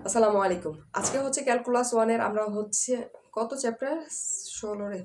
আসসালামু আলাইকুম। আজকে হচ্ছে ক্যালকুলাস 1 এর আমরা হচ্ছে কত চ্যাপ্টার 16 রে।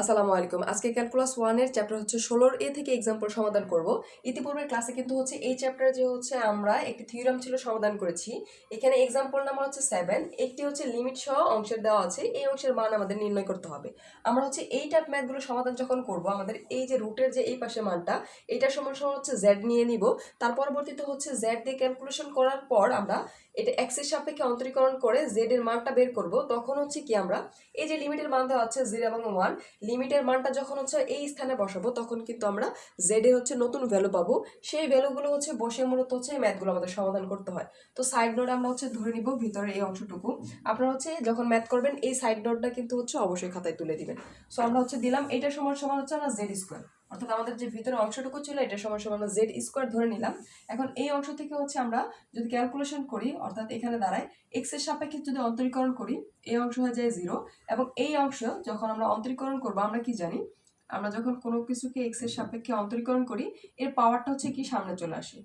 আসসালামু আলাইকুম। আজকে ক্যালকুলাস 1 এর চ্যাপ্টার হচ্ছে 16 এ থেকে এক্সাম্পল সমাধান করব। ইতিপূর্বের ক্লাসে কিন্তু হচ্ছে এই চ্যাপ্টারে যে হচ্ছে আমরা একটি থিওরাম ছিল সমাধান করেছি। এখানে এক্সাম্পল নাম্বার হচ্ছে 7। একটি হচ্ছে লিমিট সহ অংশের দেওয়া আছে। এই অংশের মান আমাদের নির্ণয় করতে হবে। আমরা হচ্ছে এই টাইপ ম্যাথগুলো সমাধান যখন করব আমাদের এই যে রুটের যে এই পাশে মানটা এটা সমান সমান হচ্ছে z নিয়ে নিব। তার পরবর্তীতে হচ্ছে z দিয়ে ক্যালকুলেশন করার পর আমরা এটা x এর সাপেক্ষে অন্তরীকরণ করে z এর মানটা বের করব। তখন হচ্ছে কি আমরা এই যে লিমিটের মান দেওয়া আছে 0 এবং 1, লিমিটের মানটা যখন হচ্ছে এই স্থানে বসাবো তখন কিন্তু আমরা z এর হচ্ছে নতুন ভ্যালু পাবো। সেই ভ্যালুগুলো হচ্ছে বসে মূলত হচ্ছে এই ম্যাথগুলো আমাদের সমাধান করতে হয়। তো সাইড নোট আমরা হচ্ছে ধরে নিব ভিতরে এই অংশটুকু। আপনারা হচ্ছে যখন ম্যাথ করবেন এই সাইড নোটটা কিন্তু হচ্ছে অবশ্যই খাতায় তুলে দিবেন। সো আমরা হচ্ছে দিলাম এটা সমান সমান হচ্ছে আমরা z স্কয়ার, অর্থাৎ আমাদের যে ভিতরে অংশটুকু ছিল এটা সমান সমান আমরা z স্কয়ার ধরে নিলাম। এখন এই অংশ থেকে হচ্ছে আমরা যদি ক্যালকুলেশন করি অর্থাৎ এখানে দাঁড়ায় x এর সাপেক্ষে যদি অন্তরীকরণ করি এই অংশ হয়ে যায় 0 এবং এই অংশ যখন আমরা অন্তরীকরণ করব আমরা কি জানি, আমরা যখন কোনো কিছুকে x এর সাপেক্ষে অন্তরীকরণ করি এর পাওয়ারটা হচ্ছে কি সামনে চলে আসে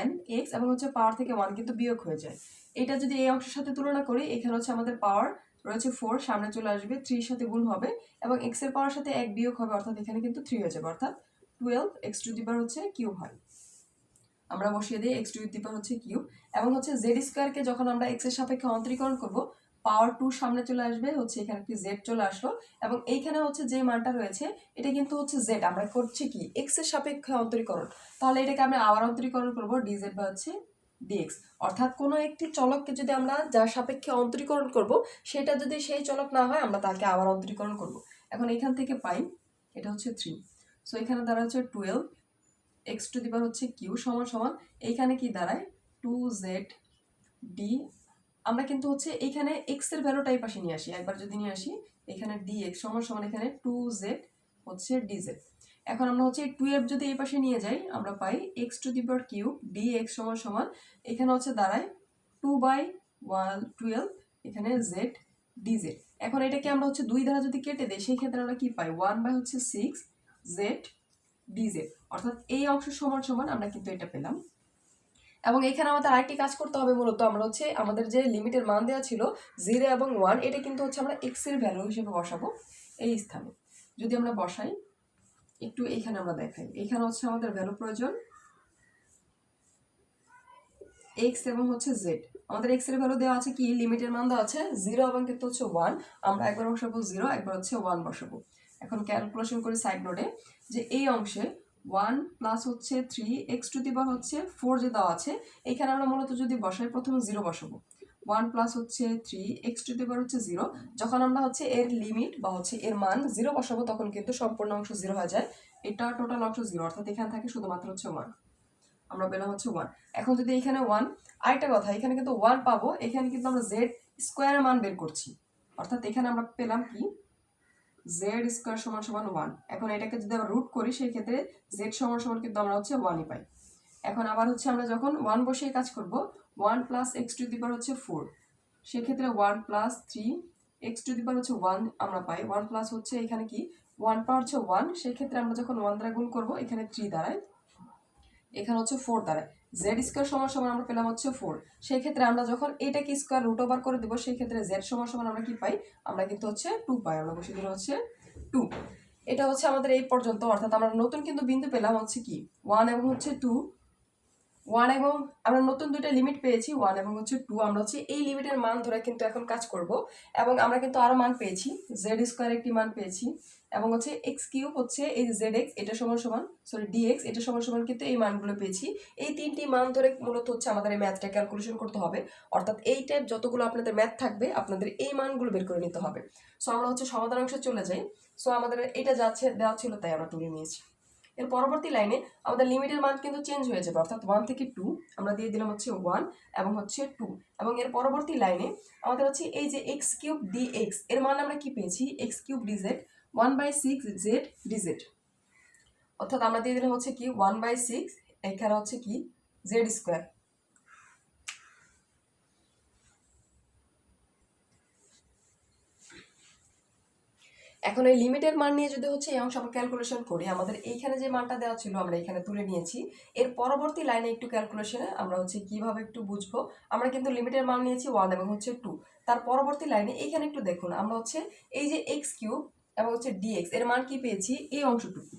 n x এবং হচ্ছে পাওয়ার থেকে 1 কিন্তু বিয়োগ হয়ে যায়। এটা যদি এই অংশের সাথে তুলনা করি এখানে হচ্ছে আমাদের পাওয়ার রয়েছে 4, সামনে চলে আসবে 3 এর সাথে গুণ হবে এবং x এর পাওয়ার সাথে 1 বিয়োগ হবে অর্থাৎ এখানে কিন্তু 3 হয়ে যাবে অর্থাৎ 12 x টু দি পাওয়ার হচ্ছে কিউব হয়। আমরা বসিয়ে দিই x টু দি পাওয়ার হচ্ছে কিউব এবং হচ্ছে z স্কয়ারকে যখন আমরা x এর সাপেক্ষে অন্তরীকরণ করব পাওয়ার 2 সামনে চলে আসবে, হচ্ছে এখানে একটি z চলে আসলো এবং এইখানে হচ্ছে যে মানটা রয়েছে এটা কিন্তু হচ্ছে z, আমরা করছি কি x এর সাপেক্ষে অন্তরীকরণ। তাহলে এটাকে আমরা আবার অন্তরীকরণ করব dz বা হচ্ছে dx, অর্থাৎ কোনো একটি চলককে যদি আমরা যার সাপেক্ষে অন্তরীকরণ করব সেটা যদি সেই চলক না হয় আমরা তাকে আবার অন্তরীকরণ করব। এখন এখান থেকে পাই এটা হচ্ছে 3, সো এখানে দ্বারা হচ্ছে 12 x টু দি পাওয়ার হচ্ছে কিউ সমান সমান এইখানে কি দাঁড়ায় 2z d। আমরা কিন্তু হচ্ছে এইখানে x এর ভ্যালুটা এই পাশে নিয়ে আসি, একবার যদি নিয়ে আসি এখানে dx সমান সমান এখানে 2z হচ্ছে dz। এখন আমরা হচ্ছে 12 যদি এই পাশে নিয়ে যাই আমরা পাই x to the power cube dx সমান সমান এখানে হচ্ছে দাঁড়ায় 2/12 এখানে z dz। এখন এটাকে আমরা হচ্ছে 2 দ্বারা যদি কেটে দেই সেই ক্ষেত্রে আমরা কি পাই 1/6z dz, অর্থাৎ এই অংশ সমান সমান আমরা কিন্তু এটা পেলাম। এবং এখানে আমাদের আরেকটি কাজ করতে হবে, মূলত আমরা হচ্ছে আমাদের যে লিমিটের মান দেওয়া ছিল 0 এবং 1 এটা কিন্তু হচ্ছে আমরা x এর ভ্যালু হিসেবে বসাবো এই স্থানে। যদি আমরা বসাই একটু এইখানে আমরা দেখাই, এখানে হচ্ছে আমাদের ভ্যালু প্রয়োজন x এবং হচ্ছে z। আমাদের x এর ভ্যালু দেওয়া আছে কি লিমিটের মান দেওয়া আছে 0 এবং কিন্তু হচ্ছে 1, আমরা একবার বসাবো 0 একবার হচ্ছে 1 বসাবো। এখন ক্যালকুলেশন করি সাইড নোটে যে এই অংশে 1 প্লাস হচ্ছে 3 x টু দি পাওয়ার হচ্ছে 4 যে দেওয়া আছে এখানে আমরা মূলত যদি বসাই প্রথমে 0 বসাবো 1 প্লাস হচ্ছে 3 x টু দি পাওয়ার হচ্ছে 0। যখন আমরা হচ্ছে এর লিমিট বা হচ্ছে এর মান 0 বসাবো তখন কিন্তু সম্পূর্ণ অংশ 0 হয়ে যায়, এটা টোটাল অংশ 0 অর্থাৎ এখানে থাকে শুধুমাত্র হচ্ছে 1, আমরা পেলাম হচ্ছে 1। এখন যদি এখানে 1, আরেকটা কথা এখানে কিন্তু 1 পাবো, এখানে কিন্তু আমরা z স্কয়ারের মান বের করছি অর্থাৎ এখানে আমরা পেলাম কি z স্কয়ার সমান সমান 1। এখন এটাকে যদি আমরা রুট করি সেই ক্ষেত্রে z সমান সমান কিন্তু আমরা হচ্ছে 1ই পাই। এখন আবার হচ্ছে আমরা যখন 1 বসিয়ে কাজ করব 1 প্লাস x টু দি পাওয়ার হচ্ছে 4, সেক্ষেত্রে 1 প্লাস 3 x টু দি পাওয়ার হচ্ছে 1 আমরা পাই। 1 প্লাস হচ্ছে এখানে কি 1 পাওয়ার হচ্ছে 1, সেই ক্ষেত্রে আমরা যখন 1 দ্বারা গুণ করব এখানে 3 দাঁড়ায়, এখানে হচ্ছে 4 দাঁড়ায়। z স্কয়ার সমান সমান আমরা পেলাম হচ্ছে 4, সেই ক্ষেত্রে আমরা যখন এটাকে স্কয়ার রুট ওভার করে দেব সেই ক্ষেত্রে z সমান সমান আমরা কি পাই, আমরা কিন্তু হচ্ছে 2 পাই, আমরা বসে দিলাম হচ্ছে 2। এটা হচ্ছে আমাদের এই পর্যন্ত, অর্থাৎ আমরা নতুন কিন্তু বিন্দু পেলাম হচ্ছে কি 1 এবং হচ্ছে 2, 1 এবং আমরা নতুন দুইটা লিমিট পেয়েছি 1 এবং হচ্ছে 2। আমরা হচ্ছে এই লিমিটের মান ধরে কিন্তু এখন কাজ করব এবং আমরা কিন্তু আরো মান পেয়েছি z স্কয়ার একটি মান পেয়েছি এবং হচ্ছে x কিউব হচ্ছে এই zx এটা সমান সমান dx এটা সমান সমান কিন্তু এই মানগুলো পেয়েছি। এই তিনটি মান ধরে মূলত হচ্ছে আমাদের এই ম্যাথটা ক্যালকুলেশন করতে হবে, অর্থাৎ এই টাইপ যতগুলো আপনাদের ম্যাথ থাকবে আপনাদের এই মানগুলো বের করে নিতে হবে। সো আমরা হচ্ছে সমাধান অংশে চলে যাই। সো আমাদের এটা যাচ্ছে দেওয়া ছিল তাই আমরা তুলে নিয়েছি। এর পরবর্তী লাইনে আমাদের লিমিটের মান কিন্তু চেঞ্জ হয়ে যাবে, অর্থাৎ 1 থেকে 2 আমরা দিয়ে দিলাম হচ্ছে 1 এবং হচ্ছে 2 এবং এর পরবর্তী লাইনে আমাদের হচ্ছে এই যে x কিউব dx এর মান আমরা কি পেয়েছি x cube dz 1/6z dz, অর্থাৎ আমরা দিয়ে দিলাম হচ্ছে কি 1/6 এখানে হচ্ছে কি z স্কয়ার। এখন এই লিমিটের মান নিয়ে যদি হচ্ছে এই অংশ আমরা ক্যালকুলেশন করি, আমাদের এইখানে যে মানটা দেওয়া ছিল আমরা এখানে তুলে নিয়েছি। এর পরবর্তী লাইনে একটু ক্যালকুলেশনে আমরা হচ্ছে কিভাবে একটু বুঝবো। আমরা কিন্তু লিমিটের মান নিয়েছি 1 এবং হচ্ছে 2। তার পরবর্তী লাইনে এইখানে একটু দেখুন, আমরা হচ্ছে এই যে এক্স কিউব এবং হচ্ছে ডিএক্স এর মান কি পেয়েছি, এই অংশটুকু।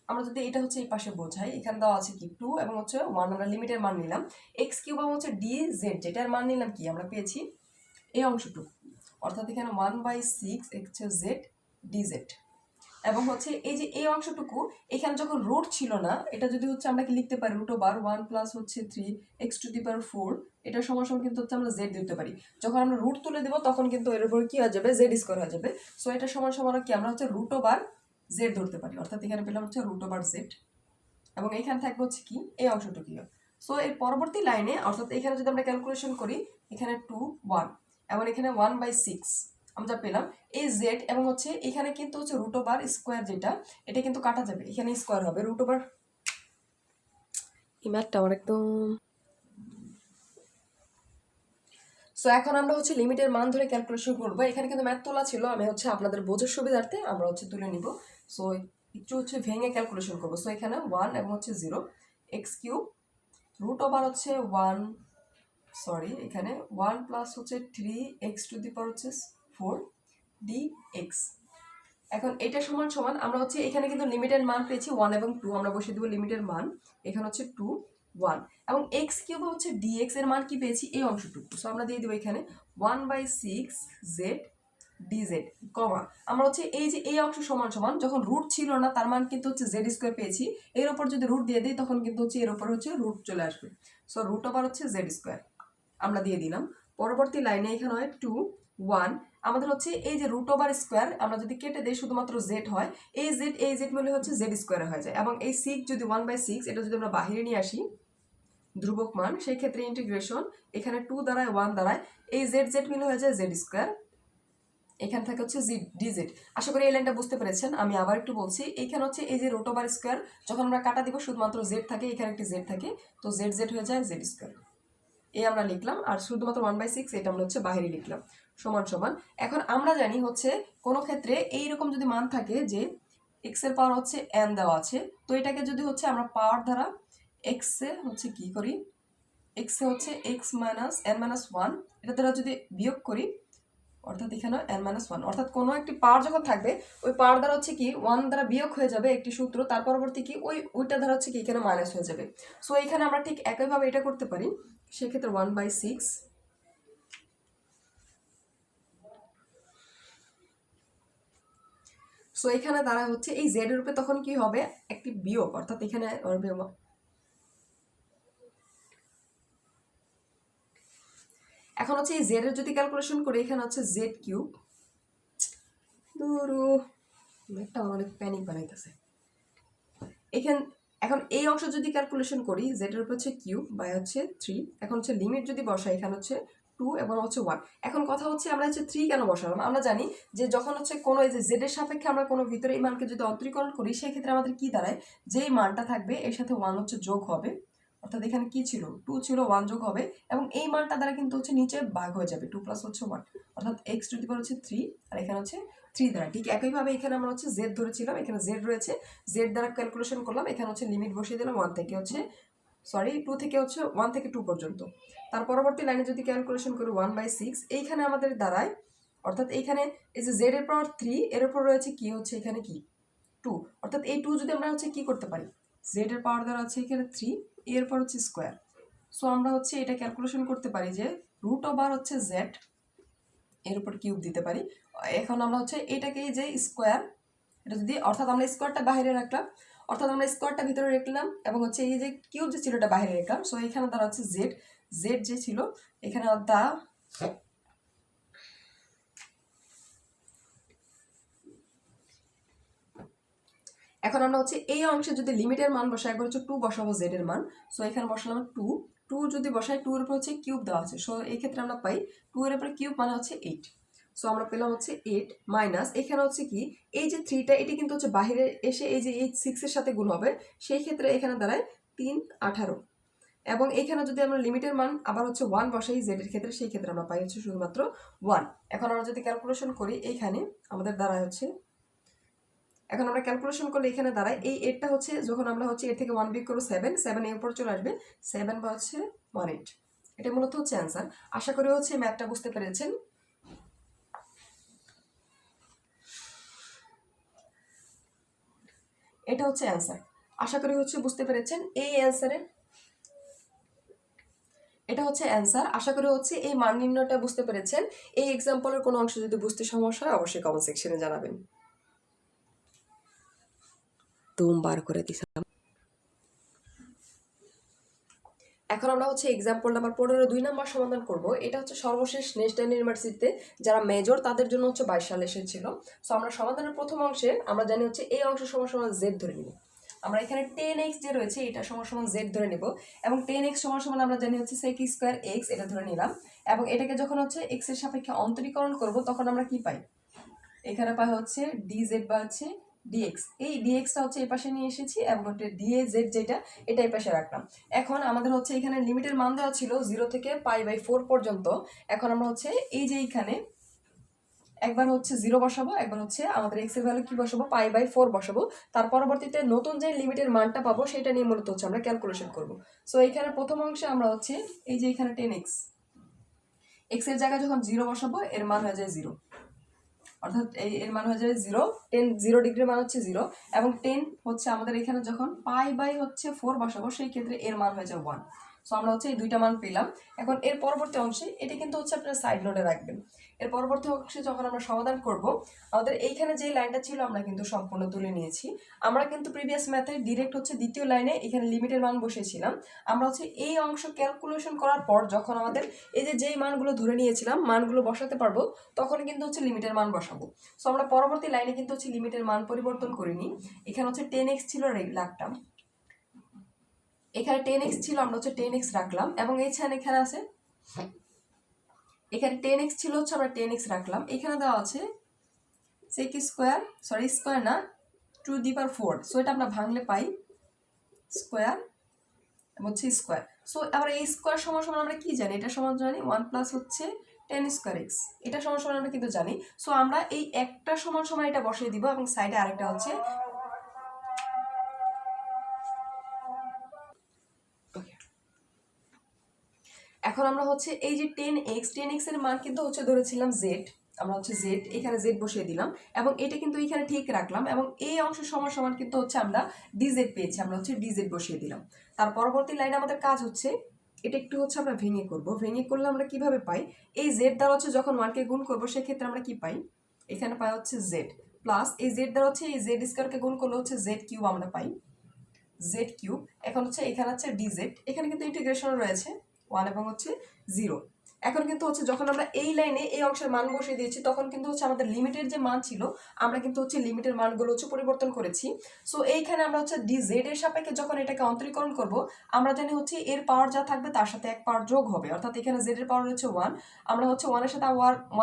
আমরা যদি এটা হচ্ছে এই পাশে বোঝাই, এখানে দেওয়া আছে কি 2 এবং হচ্ছে 1, আমরা লিমিটের মান নিলাম। এক্স কিউব এবং হচ্ছে ডি জেড যেটার মান নিলাম কি, আমরা পেয়েছি এই অংশটুকু। অর্থাৎ এখানে 1/6 হচ্ছে জেড ডিজেড। এবং হচ্ছে এই যে এই অংশটুকু, এখানে যখন রুট ছিল না, এটা যদি হচ্ছে আমরা কি লিখতে পারি √1 প্লাস হচ্ছে 3x⁴, এটা সমান কিন্তু হচ্ছে আমরা জেড দিতে পারি। যখন আমরা রুট তুলে দেবো তখন কিন্তু এর উপর কি হয়ে যাবে, জেড স্কোয়ার হয়ে যাবে। সো এটা সমান কি আমরা হচ্ছে √জেড ধরতে পারি। অর্থাৎ এখানে পেলাম হচ্ছে √জেড এবং এখানে থাকবে হচ্ছে কি এই অংশটুকু। সো এর পরবর্তী লাইনে অর্থাৎ এখানে যদি আমরা ক্যালকুলেশন করি, এখানে 2 1 এবং এখানে 1/6 আমরা পেলাম এই জেড এবং হচ্ছে এখানে কিন্তু হচ্ছে √স্কোয়ার যেটা, এটা কিন্তু কাটা যাবে, এখানে স্কোয়ার হবে √ এই ম্যাথটা আমার একদম। সো এখন আমরা হচ্ছে লিমিটের মান ধরে ক্যালকুলেশন করবো। এখানে কিন্তু ম্যাথ তোলা ছিল, আমি হচ্ছে আপনাদের বোঝার সুবিধার্থে আমরা হচ্ছে তুলে নিব। সো একটু হচ্ছে ভেঙে ক্যালকুলেশন করবো। সো এখানে 1 এবং হচ্ছে 0, এক্স কিউব হচ্ছে 1, সরি এখানে 1 প্লাস হচ্ছে 3x⁴ dx। এখন এটা সমান আমরা হচ্ছে এখানে কিন্তু লিমিটের মান পেয়েছি 1 এবং 2, আমরা বসিয়ে দেবো লিমিটের মান। এখানে হচ্ছে 2 1 এবং এক্স কিউব হচ্ছে ডিএক্স এর মান কি পেয়েছি, এই অংশটুকু। সো আমরা দিয়ে দেবো এখানে 1/6 জেড ডিজেড কমা, আমরা হচ্ছে এই যে এই অংশ সমান যখন রুট ছিল না তার মান কিন্তু হচ্ছে জেড স্কোয়ার পেয়েছি, এর উপর যদি রুট দিয়ে দিই তখন কিন্তু হচ্ছে এর উপর হচ্ছে রুট চলে আসবে। সো √ হচ্ছে জেড স্কোয়ার আমরা দিয়ে দিলাম। পরবর্তী লাইনে এখানে হয় 2 1, আমাদের হচ্ছে এই যে √স্কোয়ার আমরা যদি কেটে দেই শুধুমাত্র জেড হয়, এই জেড মিলে হচ্ছে জেড স্কোয়ার হয়ে যায়। এবং এই 6 যদি 1/6 এটা যদি আমরা বাহিরে নিয়ে আসি ধ্রুবক মান, সেই ক্ষেত্রে ইন্টিগ্রেশন এখানে 2 দ্বারায় 1 দ্বারায় এই জেড মিলে হয়ে যায় জেড স্কোয়ার, এখান থেকে হচ্ছে ডিজেড। আশা করি এই লাইনটা বুঝতে পেরেছেন। আমি আবার একটু বলছি, এখানে হচ্ছে এই যে √স্কোয়ার যখন আমরা কাটা দিব শুধুমাত্র জেড থাকে, এখানে একটি জেড থাকে, তো জেড হয়ে যায় জেড স্কোয়ার, এই আমরা লিখলাম। আর শুধুমাত্র 1/6 এটা আমরা হচ্ছে বাইরে লিখলাম সমান। এখন আমরা জানি হচ্ছে কোনো ক্ষেত্রে এইরকম যদি মান থাকে যে এক্স এর পাওয়ার হচ্ছে n দেওয়া আছে, তো এটাকে যদি হচ্ছে আমরা পাওয়ার দ্বারা এক্স এ হচ্ছে কি করি, এক্স এ হচ্ছে x - n-1 এটা দ্বারা যদি বিয়োগ করি, অর্থাৎ এখানে n-1, অর্থাৎ কোনো একটি পাওয়ার যখন থাকবে ওই পাওয়ার দ্বারা হচ্ছে কি 1 দ্বারা বিয়োগ হয়ে যাবে একটি সূত্র, তার পরবর্তী কি ওইটা দ্বারা হচ্ছে কি এখানে মাইনাস হয়ে যাবে। সো এখানে আমরা ঠিক একইভাবে এটা করতে পারি, সেক্ষেত্রে 1/6। সো এখানে দ্বারা হচ্ছে এই জেড এর উপরে তখন কি হবে, একটি বিয়োগ, অর্থাৎ এখানে এখন হচ্ছে এই জেড এর যদি ক্যালকুলেশন করি, এখানে হচ্ছে জেড কিউব, একটা অনেক প্যানিক বানাইতেছে এখন এই অংশ যদি ক্যালকুলেশন করি, জেড এর উপর হচ্ছে কিউব বাই হচ্ছে 3, এখন হচ্ছে লিমিট যদি বসাই এখানে হচ্ছে 2 এবং হচ্ছে 1। এখন কথা হচ্ছে আমরা হচ্ছে 3 কেন বসালাম, আমরা জানি যে যখন হচ্ছে কোনো এই যে জেড এর সাপেক্ষে আমরা কোনো ভিতরে এই মানকে যদি অন্তরীকরণ করি, সেক্ষেত্রে আমাদের কি দাঁড়ায়, যেই মানটা থাকবে এর সাথে 1 হচ্ছে যোগ হবে, অর্থাৎ এখানে কি ছিল 2 ছিল 1 যোগ হবে এবং এই মানটা দ্বারা কিন্তু হচ্ছে নিচে ভাগ হয়ে যাবে, 2 প্লাস হচ্ছে 1, অর্থাৎ x⁴ হচ্ছে 3 আর এখানে হচ্ছে 3 দ্বারা। ঠিক একইভাবে এখানে আমরা হচ্ছে জেড ধরেছিলাম, এখানে জেড রয়েছে, জেড দ্বারা ক্যালকুলেশন করলাম, এখানে হচ্ছে লিমিট বসিয়ে দিলাম 1 থেকে হচ্ছে 2 থেকে হচ্ছে 1 থেকে 2 পর্যন্ত। তার পরবর্তী লাইনে যদি ক্যালকুলেশন করি 1/6 এইখানে আমাদের দাঁড়ায়, অর্থাৎ এইখানে এই যে জেড এর পাওয়ার 3 এর উপর রয়েছে কি হচ্ছে এখানে কি 2, অর্থাৎ এই 2 যদি আমরা হচ্ছে কি করতে পারি, জেড এর পাওয়ার দ্বারা আছে এখানে 3 এর পর হচ্ছে স্কোয়ার। সো আমরা হচ্ছে এটা ক্যালকুলেশন করতে পারি যে √ হচ্ছে জেড এর উপর কিউব দিতে পারি। এখন আমরা হচ্ছে এটাকে যে স্কোয়ার, এটা যদি অর্থাৎ আমরা স্কোয়ারটা বাইরে রাখলাম, অর্থাৎ আমরা স্কোয়ারটা ভিতরে রাখলাম এবং হচ্ছে এই যে কিউব যে ছিল এটা বাইরে রাখলাম। সো এখানে দ্বারা হচ্ছে জেড যে ছিল এখানে দা এখন আমরা হচ্ছে এই অংশে যদি লিমিটের মান বসাই, একবার হচ্ছে 2 বসাবো জেড এর মান। সো এখানে বসালাম 2 যদি বসাই 2 এর উপর হচ্ছে কিউব দেওয়া আছে, সো এই ক্ষেত্রে আমরা পাই 2 এর উপর কিউব মানে হচ্ছে 8। সো আমরা পেলাম হচ্ছে 8 মাইনাস এখানে হচ্ছে কি এই যে 3টা এটি কিন্তু হচ্ছে বাইরে এসে এই যে এই 6 এর সাথে গুণ হবে, সেই ক্ষেত্রে এখানে দাঁড়ায় 3 18 এবং এখানে যদি আমরা লিমিটের মান আবার হচ্ছে 1 বসাই জেড এর ক্ষেত্রে, সেই ক্ষেত্রে আমরা পাই হচ্ছে শুধুমাত্র 1। এখন আমরা যদি ক্যালকুলেশন করি এইখানে আমাদের দাঁড়ায় হচ্ছে এখন আমরা ক্যালকুলেশন করলে এখানে দাঁড়ায় এই 8টা হচ্ছে যখন আমরা হচ্ছে এর থেকে 1 বিয়োগ করবো 7, 7 এর উপর চলে আসবে 7 বা হচ্ছে 18। এটা মূলত হচ্ছে অ্যান্সার। আশা করি হচ্ছে ম্যাথটা বুঝতে পেরেছেন। এটা হচ্ছে অ্যান্সার। আশা করি হচ্ছে বুঝতে পেরেছেন। এই অ্যান্সারে এটা হচ্ছে অ্যান্সার। আশা করি হচ্ছে এই মান নির্ণয়টা বুঝতে পেরেছেন। এই এক্সাম্পলের কোনো অংশ যদি বুঝতে সমস্যা হয় অবশ্যই কমেন্ট সেকশনে জানাবেন। বার করে দিলাম। এখন আমরা হচ্ছে এক্সাম্পল নাম্বার 15 2 নাম্বার সমাধান করব। এটা হচ্ছে সর্বশেষ নেশনাল ইউনিভার্সিটিতে যারা মেজর তাদের জন্য হচ্ছে 22 সালে এসেছিল। সো আমরা সমাধানের প্রথম অংশে আমরা জানি হচ্ছে এই অংশ সমান সমান z ধরে নিব। আমরা এখানে 10x যে রয়েছে এটা সমান সমান z ধরে নিব এবং 10x সমান সমান আমরা জানি হচ্ছে sec স্কয়ার x এটা ধরে নিলাম এবং এটাকে যখন হচ্ছে x এর সাপেক্ষে অন্তরীকরণ করব তখন আমরা কি পাই? এখানে পাই হচ্ছে dz বা হচ্ছে dx। এই dxটা হচ্ছে এই পাশে নিয়ে এসেছি এবং একটা dz যেটা এটা এই পাশে রাখলাম। এখন আমাদের হচ্ছে এখানে লিমিটের মান দেওয়া ছিল 0 থেকে π/4 পর্যন্ত। এখন আমরা হচ্ছে এই যে এখানে একবার হচ্ছে 0 বসাবো, একবার হচ্ছে আমাদের x এর ভ্যালু কি বসাবো π/4 বসাবো। তার পরবর্তীতে নতুন যে লিমিটের মানটা পাবো সেটা নিয়ে মূলত হচ্ছে আমরা ক্যালকুলেশন করব। সো এখানে প্রথম অংশে আমরা হচ্ছে এই যে এখানে 10x x এর জায়গায় যখন 0 বসাবো এর মান হয়ে যায় 0, অর্থাৎ এর মান হয়ে যাবে 0, 0 ডিগ্রির মান হচ্ছে 0 এবং 10 হচ্ছে আমাদের এখানে যখন π/4 বসাবো সেই ক্ষেত্রে এর মান হয়ে যাবে 1। সো আমরা হচ্ছে এই দুইটা মান পেলাম। এখন এর পরবর্তী অংশে এটা কিন্তু হচ্ছে আপনারা সাইড নোটে রাখবেন। এর পরবর্তী অংশে যখন আমরা সমাধান করব আমাদের এইখানে যে লাইনটা ছিল আমরা কিন্তু সম্পূর্ণ তুলে নিয়েছি। আমরা কিন্তু প্রিভিয়াস ম্যাথে ডিরেক্ট হচ্ছে দ্বিতীয় লাইনে এখানে লিমিটের মান বসিয়েছিলাম। আমরা হচ্ছে এই অংশ ক্যালকুলেশন করার পর যখন আমাদের এই যে যেই মানগুলো ধরে নিয়েছিলাম মানগুলো বসাতে পারবো তখন কিন্তু হচ্ছে লিমিটের মান বসাবো। সো আমরা পরবর্তী লাইনে কিন্তু হচ্ছে লিমিটের মান পরিবর্তন করিনি। এখানে হচ্ছে 10x ছিল রাখলাম, এখানে 10x ছিল আমরা হচ্ছে 10x রাখলাম এবং এখানে আছে এখানে 10x ছিল হচ্ছে আমরা 10x রাখলাম। এখানে দেওয়া আছে sec স্কয়ার স্কয়ার না 2^4। সো এটা আমরা ভাঙলে পাই স্কয়ার এবং হচ্ছে স্কয়ার। সো আবার এই স্কয়ার সমান সমান আমরা কি জানি? এটা সমান জানি 1 প্লাস হচ্ছে 10 স্কয়ার x। এটা সমান সমান আমরা কিন্তু জানি। সো আমরা এই একটা সমান সমান এটা বসিয়ে দিব এবং সাইডে আরেকটা হচ্ছে এখন আমরা হচ্ছে এই যে 10x এর মান কিন্তু হচ্ছে ধরেছিলাম z, আমরা হচ্ছে z এখানে z বসিয়ে দিলাম এবং এটা কিন্তু এখানে ঠিক রাখলাম এবং এই অংশ সমান সমান কিন্তু হচ্ছে আমরা dz পেয়েছি, আমরা হচ্ছে dz বসিয়ে দিলাম। তার পরবর্তী লাইনে আমাদের কাজ হচ্ছে এটা একটু হচ্ছে আমরা ভেঙে করব। ভেঙে করলে আমরা কিভাবে পাই? এই z দ্বারা হচ্ছে যখন 1 কে গুণ করব সেই ক্ষেত্রে আমরা কি পাই? এখানে পাই হচ্ছে z প্লাস এই z দ্বারা হচ্ছে এই z স্কয়ারকে গুণ করলে হচ্ছে z কিউব আমরা পাই z কিউব। এখন হচ্ছে এখানে হচ্ছে dz, এখানে কিন্তু ইন্টিগ্রেশন রয়েছে 1 এবং হচ্ছে 0। এখন কিন্তু হচ্ছে যখন আমরা এই লাইনে এই অংশের মান বসিয়ে দিয়েছি তখন কিন্তু হচ্ছে আমাদের লিমিটের যে মান ছিল আমরা কিন্তু হচ্ছে লিমিটের মানগুলো হচ্ছে পরিবর্তন করেছি। সো এইখানে আমরা হচ্ছে dz এর সাপেক্ষে যখন এটাকে অন্তরীকরণ করব আমরা জানি হচ্ছে এর পাওয়ার যা থাকবে তার সাথে এক পাওয়ার যোগ হবে, অর্থাৎ এখানে z এর পাওয়ার হচ্ছে 1, আমরা হচ্ছে 1 এর সাথে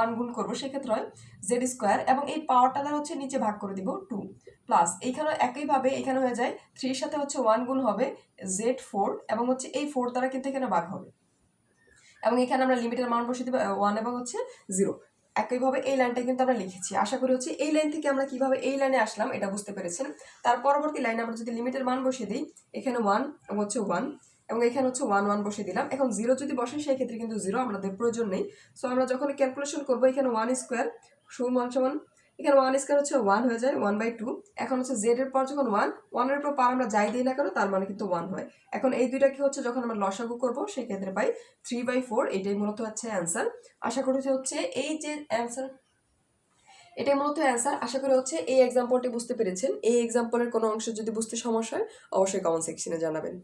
1 গুণ করব সেক্ষেত্রে হয় z স্কয়ার এবং এই পাওয়ারটা দ্বারা হচ্ছে নিচে ভাগ করে দিব 2 প্লাস এইখানে একইভাবে এখানে হয়ে যায় 3 এর সাথে হচ্ছে 1 গুণ হবে z4 এবং হচ্ছে এই 4 দ্বারা কিন্তু এখানে ভাগ হবে এবং এখানে আমরা লিমিটের মান বসিয়ে দেব 1 এবং হচ্ছে 0। একইভাবে এই লাইনটা কিন্তু আমরা লিখেছি। আশা করি হচ্ছে এই লাইন থেকে আমরা কিভাবে এই লাইনে আসলাম এটা বুঝতে পেরেছেন। তার পরবর্তী লাইনে আমরা যদি লিমিটের মান বসিয়ে দিই এখানে 1 এবং হচ্ছে 1 এবং এখানে হচ্ছে 1 1 বসিয়ে দিলাম। এখন 0 যদি বসে সেই ক্ষেত্রে কিন্তু 0 আমাদের প্রয়োজন নেই। সো আমরা যখন ক্যালকুলেশন করব এখানে 1 স্কয়ার সমান এখানে 1 স্কয়ার হচ্ছে 1 হয়ে যায় 1/2। এখন হচ্ছে z এর পর যখন 1 এর পর পার আমরা যাই দিই না কেন তার মানে কিন্তু 1 হয়। এখন এই দুইটাকে হচ্ছে যখন আমরা লসাগু করব সেই ক্ষেত্রে পাই 3/4। এটাই মূলত হচ্ছে অ্যান্সার। আশা করি হচ্ছে এই যে অ্যান্সার এটাই মূলত অ্যান্সার। আশা করি হচ্ছে এই এক্সাম্পলটি বুঝতে পেরেছেন। এই এক্সাম্পলের কোনো অংশ যদি বুঝতে সমস্যা হয় অবশ্যই কমেন্ট সেকশনে জানাবেন।